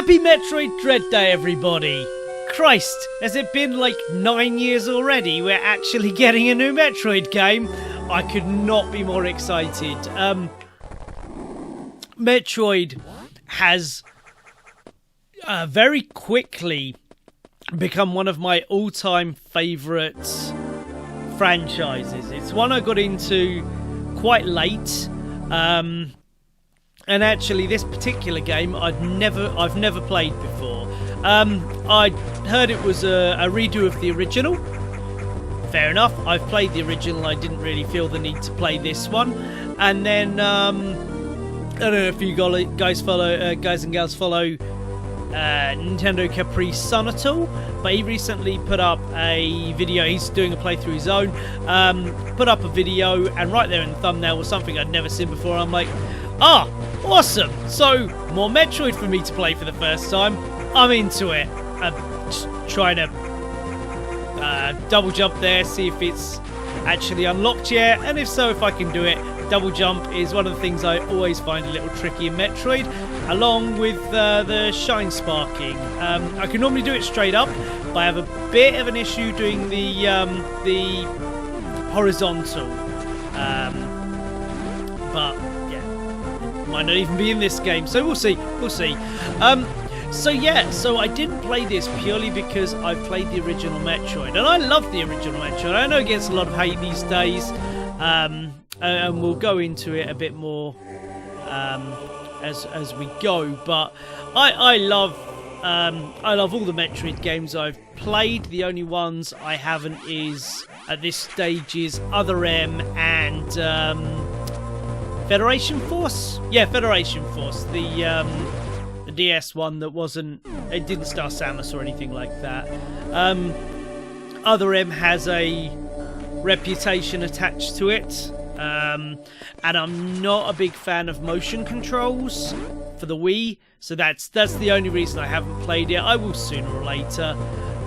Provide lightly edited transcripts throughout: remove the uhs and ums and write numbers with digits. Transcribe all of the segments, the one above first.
Happy Metroid Dread Day, everybody! Christ, has it been like 9 years already? We're actually getting a new Metroid game. I could not be more excited. Metroid has very quickly become one of my all-time favourite franchises. It's one I got into quite late. And actually, this particular game I've never played before. I heard it was a redo of the original. Fair enough. I've played the original. I didn't really feel the need to play this one. And then I don't know if you guys and gals follow Nintendo Capri Sun at all, but he recently put up a video. He's doing a playthrough his own. Put up a video, and right there in the thumbnail was something I'd never seen before. I'm like, ah, awesome! So, more Metroid for me to play for the first time. I'm into it. I'm just trying to double jump there, see if it's actually unlocked yet, and if so, if I can do it. Double jump is one of the things I always find a little tricky in Metroid, along with the shine sparking. I can normally do it straight up, but I have a bit of an issue doing the horizontal. But might not even be in this game, so we'll see. So I didn't play this purely because I played the original Metroid, and I love the original Metroid. I know it gets a lot of hate these days, and we'll go into it a bit more as we go. But I love all the Metroid games I've played. The only ones I haven't is at this stage is Other M and Federation Force? Yeah, Federation Force. The DS one that it didn't star Samus or anything like that. Other M has a reputation attached to it. And I'm not a big fan of motion controls for the Wii, so that's the only reason I haven't played it. I will sooner or later.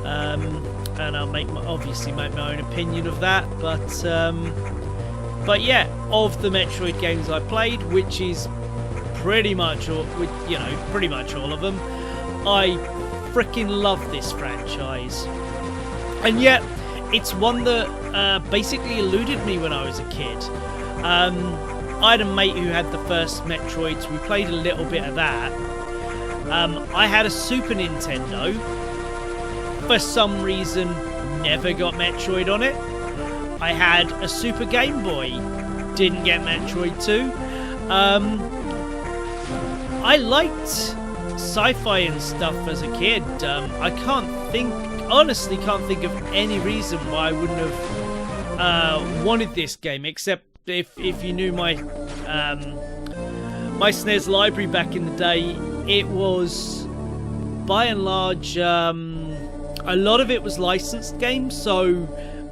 And I'll obviously make my own opinion of that, but yeah, of the Metroid games I played, which is pretty much all of them, I freaking love this franchise. And yet, it's one that basically eluded me when I was a kid. I had a mate who had the first Metroids. We played a little bit of that. I had a Super Nintendo. For some reason, never got Metroid on it. I had a Super Game Boy, didn't get Metroid 2. I liked sci-fi and stuff as a kid. I honestly can't think of any reason why I wouldn't have wanted this game, except if you knew my my SNES library back in the day, it was by and large a lot of it was licensed games, so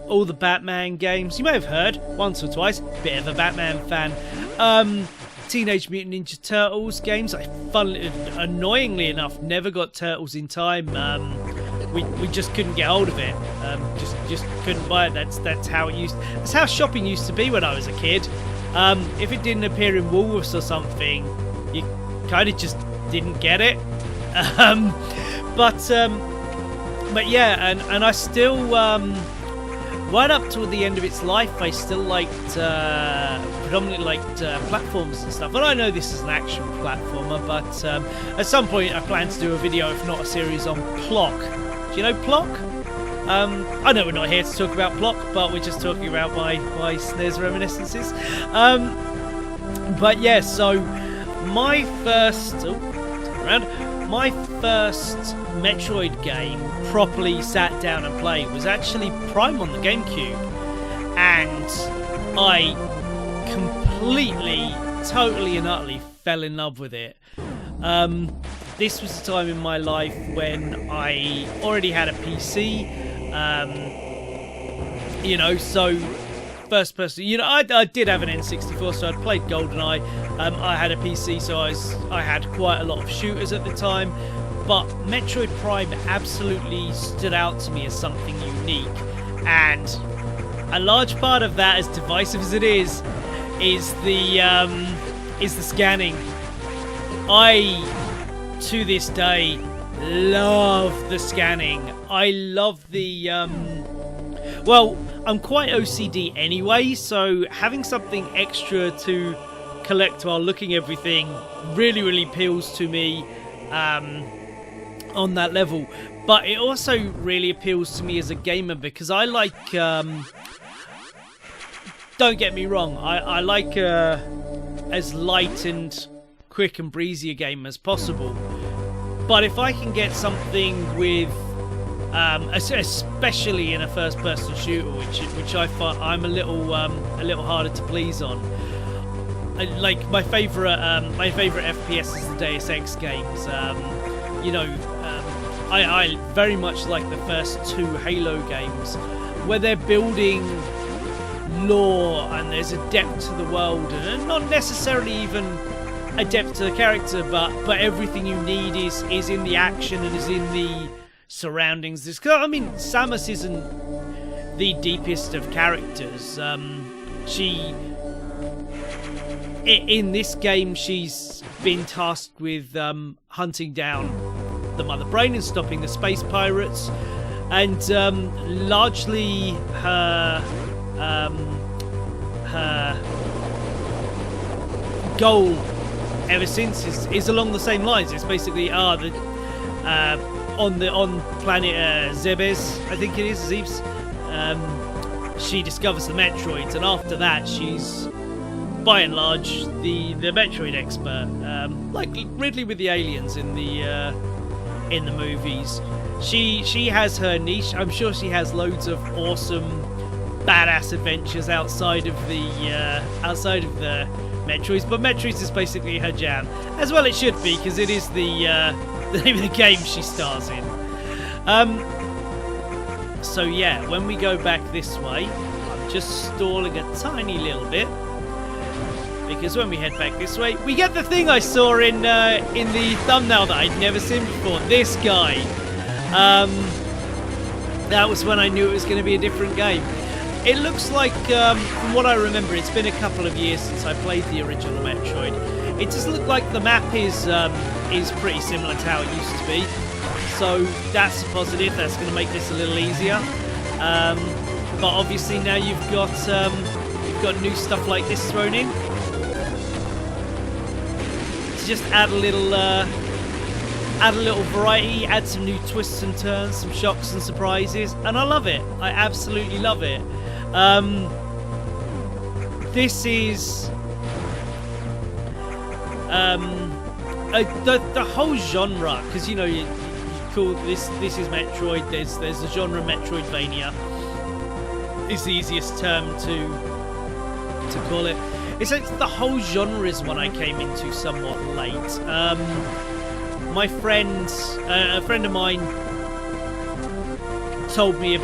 all the Batman games, you may have heard once or twice, bit of a Batman fan. Teenage Mutant Ninja Turtles games, annoyingly enough, never got Turtles in time. We just couldn't get hold of it. Just couldn't buy it. That's how shopping used to be when I was a kid. If it didn't appear in Woolworths or something, you kind of just didn't get it. But yeah, and I still right up till the end of its life, I still predominantly liked platforms and stuff. And I know this is an action platformer, but at some point I plan to do a video, if not a series, on Plock. Do you know Plock? I know we're not here to talk about Plock, but we're just talking about my SNES reminiscences. But yeah, so my first Metroid game properly sat down and played was actually Prime on the GameCube, and I completely, totally and utterly fell in love with it. This was a time in my life when I already had a PC, so first person, I did have an N64, so I'd played GoldenEye. I had a PC, so I had quite a lot of shooters at the time. But Metroid Prime absolutely stood out to me as something unique, and a large part of that, as divisive as it is the scanning. I to this day, love the scanning. I love the well, I'm quite OCD anyway, so having something extra to collect while looking everything really appeals to me on that level. But it also really appeals to me as a gamer because I like don't get me wrong, I like as light and quick and breezy a game as possible, but if I can get something with especially in a first-person shooter, which I find I'm a little harder to please on. Like my favorite FPS is the Deus Ex games. I very much like the first 2 Halo games, where they're building lore and there's a depth to the world, and not necessarily even a depth to the character, but everything you need is in the action and is in the surroundings. I mean, Samus isn't the deepest of characters. In this game, she's been tasked with hunting down the Mother Brain and stopping the space pirates, and largely her goal ever since is along the same lines. It's basically on planet Zebes, I think it is, Zebes, she discovers the Metroids, and after that she's by and large the Metroid expert, like Ridley with the aliens in the movies. She has her niche. I'm sure she has loads of awesome badass adventures outside of the Metroids, but Metroids is basically her jam, as well it should be, because it is the name of the game she stars in. So yeah, when we go back this way, I'm just stalling a tiny little bit, because when we head back this way, we get the thing I saw in the thumbnail that I'd never seen before. This guy. That was when I knew it was going to be a different game. It looks like, from what I remember, it's been a couple of years since I played the original Metroid. It does look like the map is pretty similar to how it used to be. So that's a positive. That's going to make this a little easier. But obviously now you've got new stuff like this thrown in to just add a little variety, add some new twists and turns, some shocks and surprises, and I love it. I absolutely love it. This is the whole genre, because you call this is Metroid. There's the genre Metroidvania. Is the easiest term to call it. It's like the whole genre is one I came into somewhat late. My friend, a friend of mine, told me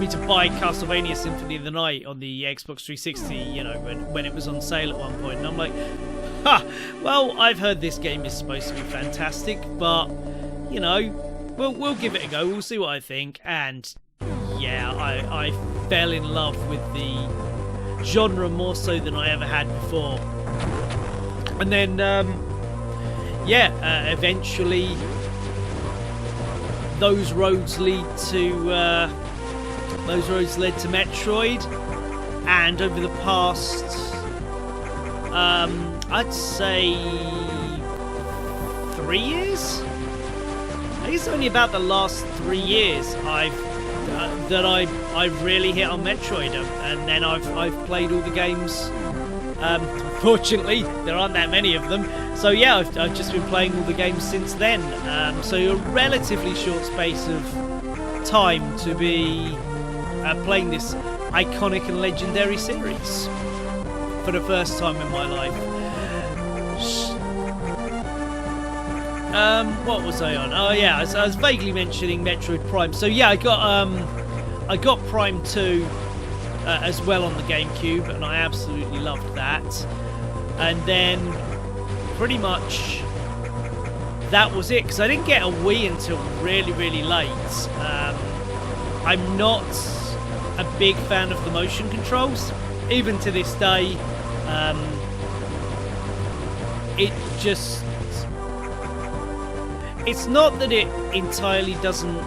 to buy Castlevania Symphony of the Night on the Xbox 360. When it was on sale at one point, and I'm like, well, I've heard this game is supposed to be fantastic, but we'll give it a go. We'll see what I think. And yeah, I fell in love with the genre more so than I ever had before. And then, eventually, those roads led to Metroid, and over the past, I'd say 3 years. I think it's only about the last 3 years I've really hit on Metroid, and then I've played all the games. Fortunately, there aren't that many of them, so yeah, I've just been playing all the games since then. So a relatively short space of time to be playing this iconic and legendary series for the first time in my life. What was I on? Oh yeah, I was vaguely mentioning Metroid Prime. So yeah, I got Prime 2 as well on the GameCube, and I absolutely loved that. And then pretty much that was it, because I didn't get a Wii until really late. I'm not a big fan of the motion controls, even to this day. just... It's not that it entirely doesn't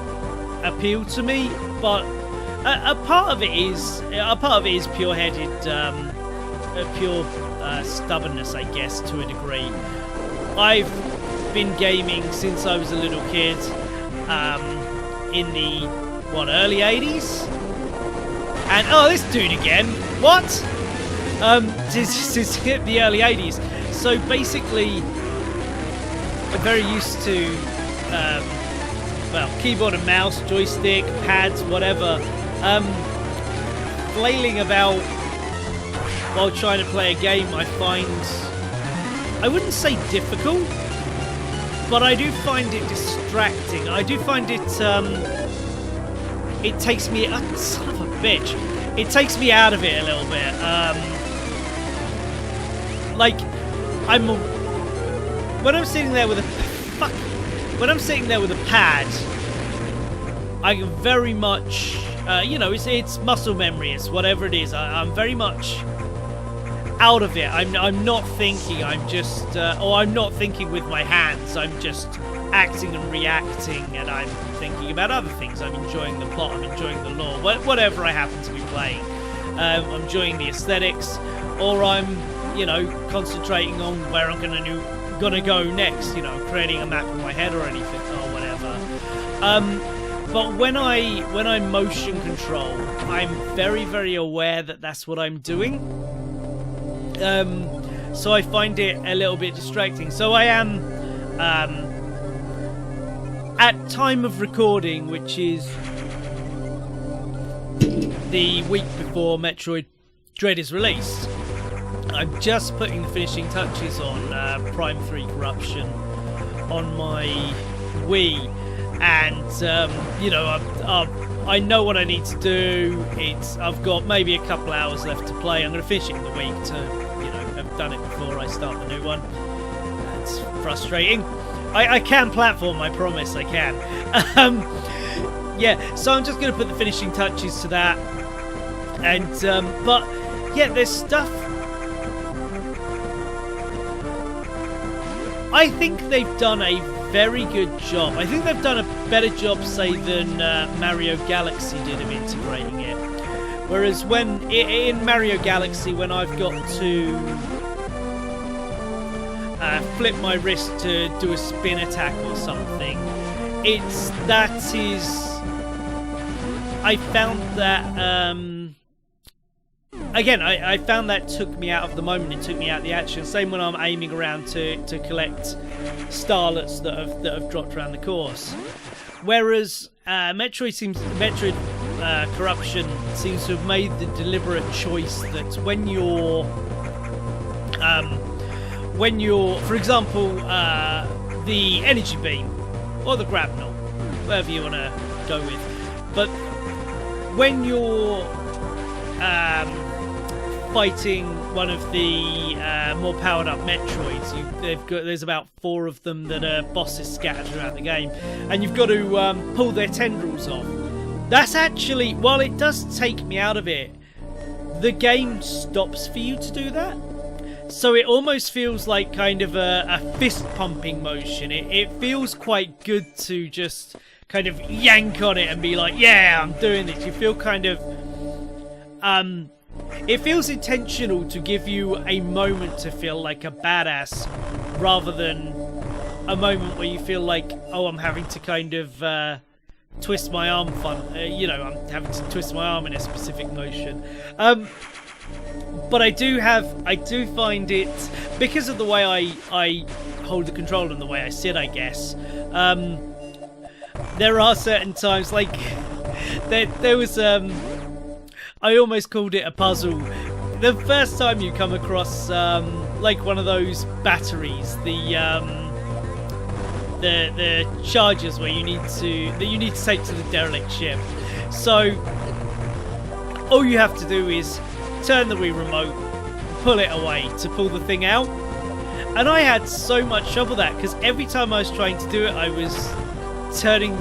appeal to me, but a part of it is pure-headed, pure stubbornness, I guess, to a degree. I've been gaming since I was a little kid, in the early 80s, and this dude again. What? Since the early 80s. So basically, I'm very used to, keyboard and mouse, joystick, pads, whatever, flailing about while trying to play a game. I find, I wouldn't say difficult, but I do find it distracting. I do find it, it takes me, son of a bitch, it takes me out of it a little bit. When I'm sitting there with a pad, I can very much, it's muscle memory, it's whatever it is. I'm very much out of it. I'm not thinking. I'm just, I'm not thinking with my hands. I'm just acting and reacting, and I'm thinking about other things. I'm enjoying the plot. I'm enjoying the lore. Whatever I happen to be playing, I'm enjoying the aesthetics, or I'm, concentrating on where I'm gonna go next. Creating a map in my head or anything or whatever. But when I motion control, I'm very, very aware that that's what I'm doing. So I find it a little bit distracting. So I am, at time of recording, which is the week before Metroid Dread is released, I'm just putting the finishing touches on Prime 3 Corruption on my Wii, and I know what I need to do. I've got maybe a couple hours left to play. I'm going to finish it in the week to, have done it before I start the new one. That's frustrating. I can platform, I promise I can. Yeah, so I'm just going to put the finishing touches to that, and but yeah, there's stuff. I think they've done a very good job. I think they've done a better job, say, than Mario Galaxy did of integrating it. Whereas when in Mario Galaxy, when I've got to flip my wrist to do a spin attack or something, I found that again, I found that took me out of the moment. It took me out of the action. Same when I'm aiming around to collect starlets that have dropped around the course. Whereas Metroid Corruption seems to have made the deliberate choice that when you're, for example, the energy beam or the grapnel, whatever you want to go with, but when you're fighting one of the more powered up Metroids, there's about 4 of them that are bosses scattered throughout the game, and you've got to pull their tendrils off. That's actually, while it does take me out of it, the game stops for you to do that. So it almost feels like kind of a fist pumping motion. It feels quite good to just kind of yank on it and be like, yeah, I'm doing this. You feel kind of it feels intentional to give you a moment to feel like a badass, rather than a moment where you feel like, oh, I'm having to kind of twist my arm I'm having to twist my arm in a specific motion. But I do find it, because of the way I hold the controller and the way I sit, I guess, there are certain times, like there was I almost called it a puzzle. The first time you come across like one of those batteries, the chargers that you need to take to the derelict ship. So all you have to do is turn the Wii remote, pull it away to pull the thing out. And I had so much trouble with that, because every time I was trying to do it, I was turning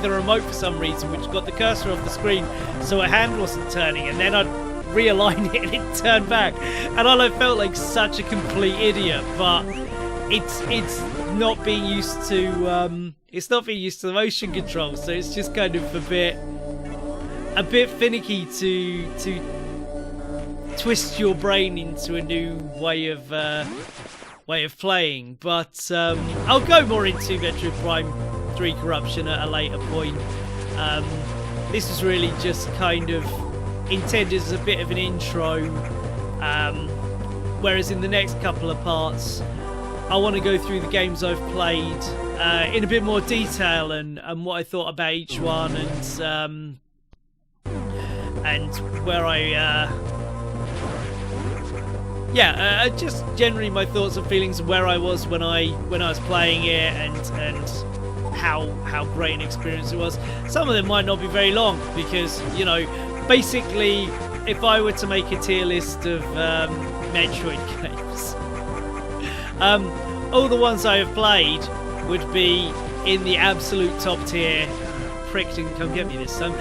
the remote for some reason, which got the cursor off the screen so a hand wasn't turning, and then I'd realign it and it turned back, and I felt like such a complete idiot. But it's not being used to the motion control, so it's just kind of a bit finicky to twist your brain into a new way of playing. But I'll go more into Metroid Prime 3 Corruption at a later point. This was really just kind of intended as a bit of an intro, whereas in the next couple of parts I want to go through the games I've played in a bit more detail and what I thought about each one, and where I just generally my thoughts and feelings of where I was when I was playing it, and how great an experience it was. Some of them might not be very long because, you know, basically if I were to make a tier list of Metroid games, all the ones I have played would be in the absolute top tier. Prick didn't come get me this time.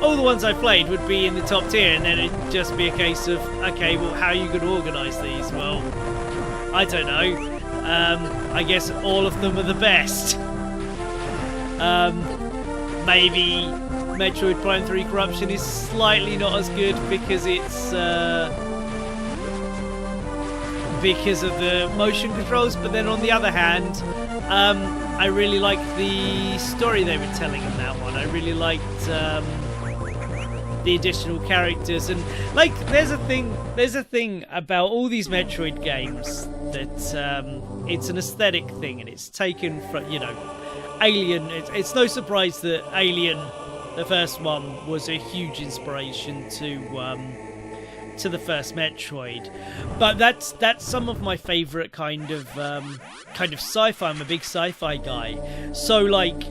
All the ones I played would be in the top tier, and then it'd just be a case of, okay, well, how are you going to organise these? Well, I don't know. I guess all of them are the best. Maybe Metroid Prime 3 Corruption is slightly not as good because it's because of the motion controls, but then on the other hand, I really liked the story they were telling in that one. I really liked the additional characters, and like there's a thing about all these Metroid games that it's an aesthetic thing, and it's taken from, you know, Alien. It's no surprise that Alien, the first one, was a huge inspiration to the first Metroid. But that's some of my favourite kind of sci-fi. I'm a big sci-fi guy, so like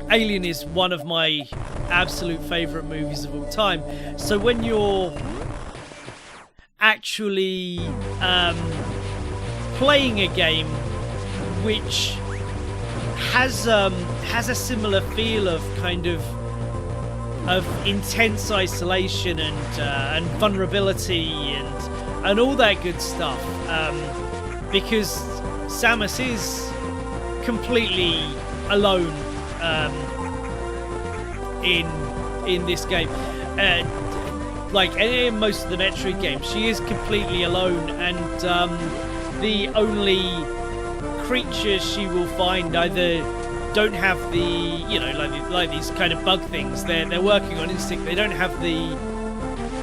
Alien is one of my absolute favourite movies of all time. So when you're actually playing a game which has a similar feel of kind of intense isolation and vulnerability and all that good stuff, because Samus is completely alone in this game. Like in most of the Metroid games, she is completely alone, and the only creatures she will find either don't have the, you know, like these kind of bug things. They're working on instinct. They don't have the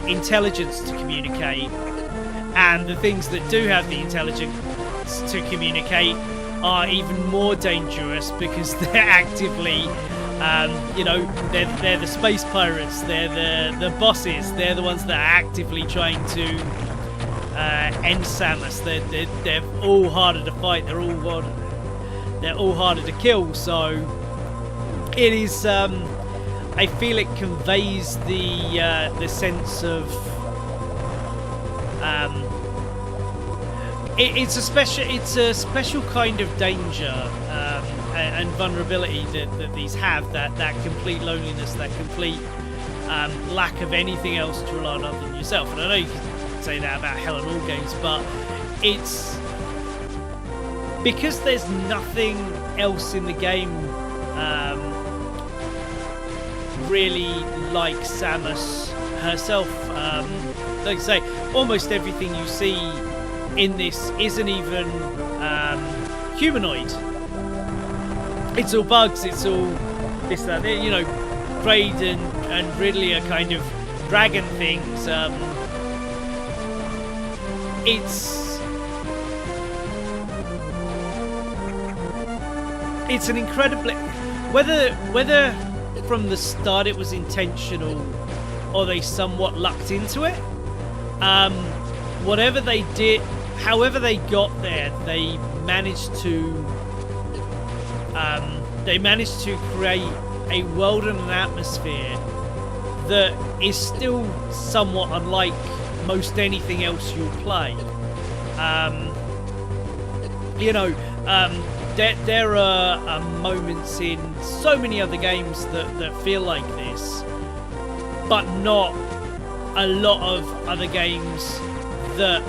intelligence to communicate, and the things that do have the intelligence to communicate are even more dangerous because they're actively, you know, they're the space pirates. They're the bosses. They're the ones that are actively trying to end Samus. They're all harder to fight. They're all harder to kill. So it is. I feel it conveys the sense of. It's a special kind of danger and vulnerability that these have. That complete loneliness, that complete lack of anything else to rely on other than yourself. And I know you can say that about Hell and All games, but it's because there's nothing else in the game really like Samus herself. Like I say, almost everything you see in this isn't even humanoid. It's all bugs, it's all this, that, you know, Dread and Ridley are kind of dragon things. It's an incredibly, whether from the start it was intentional or they somewhat lucked into it, whatever they did, however they got there, they managed to create a world and an atmosphere that is still somewhat unlike most anything else you'll play. You know, there are moments in so many other games that feel like this, but not a lot of other games that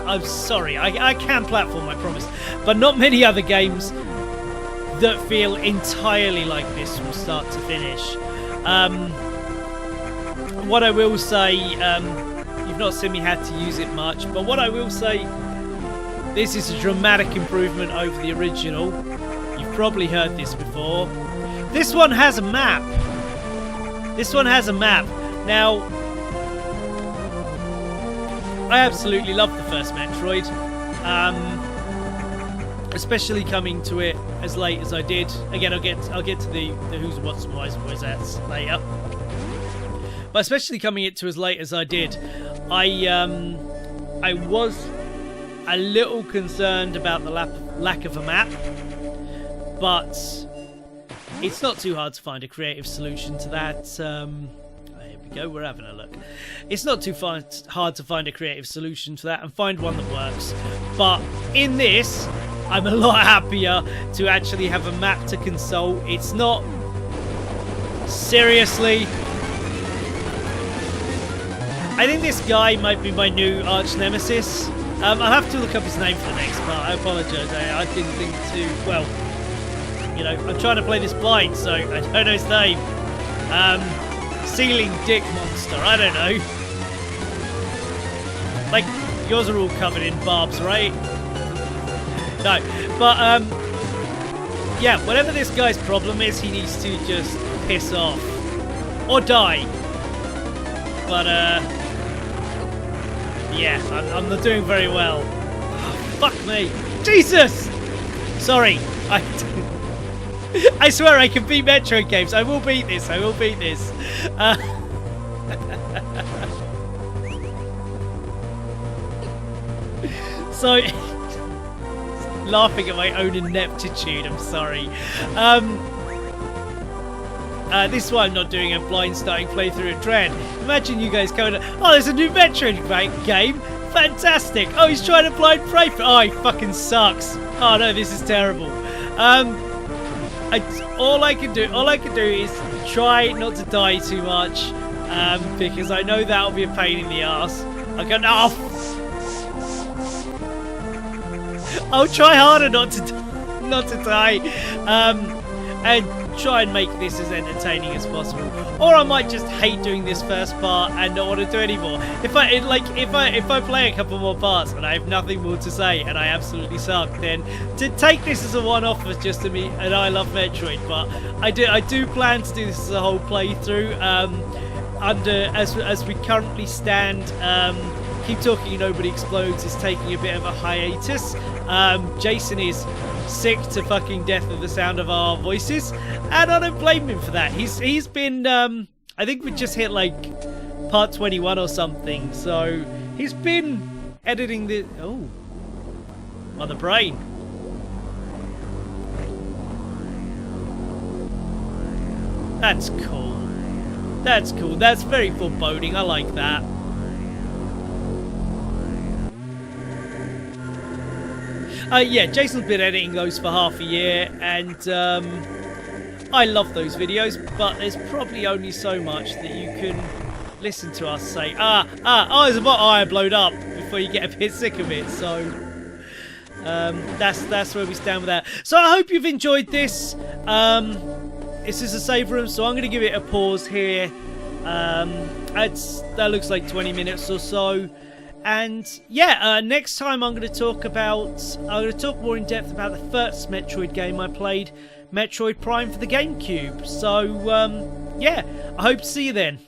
I'm sorry, I can platform, I promise, but not many other games that feel entirely like this from start to finish. What I will say, you've not seen me had to use it much, but what I will say, this is a dramatic improvement over the original. You've probably heard this before. This one has a map. This one has a map. Now, I absolutely love the first Metroid, especially coming to it as late as I did. Again, I'll get to the who's, what's, why's, where's that's later. But especially coming it to as late as I did, I was a little concerned about the lack of a map, but it's not too hard to find a creative solution to that. Here we go, we're having a look. It's not too hard to find a creative solution to that and find one that works. But in this, I'm a lot happier to actually have a map to consult. It's not... Seriously... I think this guy might be my new arch nemesis. I'll have to look up his name for the next part. I apologise. I didn't think to... Well, you know, I'm trying to play this blind, so I don't know his name. Ceiling Dick Monster. I don't know. Like, yours are all covered in barbs, right? No. But, yeah, whatever this guy's problem is, he needs to just piss off. Or die. But, yeah, I'm not doing very well. Oh, fuck me. Jesus! Sorry. I swear I can beat Metroid games. I will beat this. I will beat this. So, laughing at my own ineptitude. I'm sorry. This is why I'm not doing a blind starting playthrough of Dread. Imagine you guys going, oh, there's a new Metroid game. Fantastic. Oh, he's trying to blind play for... Oh, he fucking sucks. Oh, no, this is terrible. All I can do is try not to die too much, because I know that'll be a pain in the ass. I go, no. I'll try harder not to die, and try and make this as entertaining as possible. Or I might just hate doing this first part and not want to do it anymore. If I play a couple more parts and I have nothing more to say and I absolutely suck, then to take this as a one-off was just to me, and I love Metroid, but I do plan to do this as a whole playthrough. As we currently stand, Keep Talking Nobody Explodes is taking a bit of a hiatus. Jason is sick to fucking death of the sound of our voices, and I don't blame him for that. He's been I think we just hit like part 21 or something, so he's been editing the Mother Brain. That's cool. That's cool. That's very foreboding. I like that. Yeah, Jason's been editing those for half a year, and I love those videos, but there's probably only so much that you can listen to us say, there's a bot, I blowed up, before you get a bit sick of it, so that's where we stand with that. So I hope you've enjoyed this. This is a save room, so I'm going to give it a pause here. That looks like 20 minutes or so. And yeah, next time I'm going to talk more in depth about the first Metroid game I played, Metroid Prime for the GameCube. So yeah, I hope to see you then.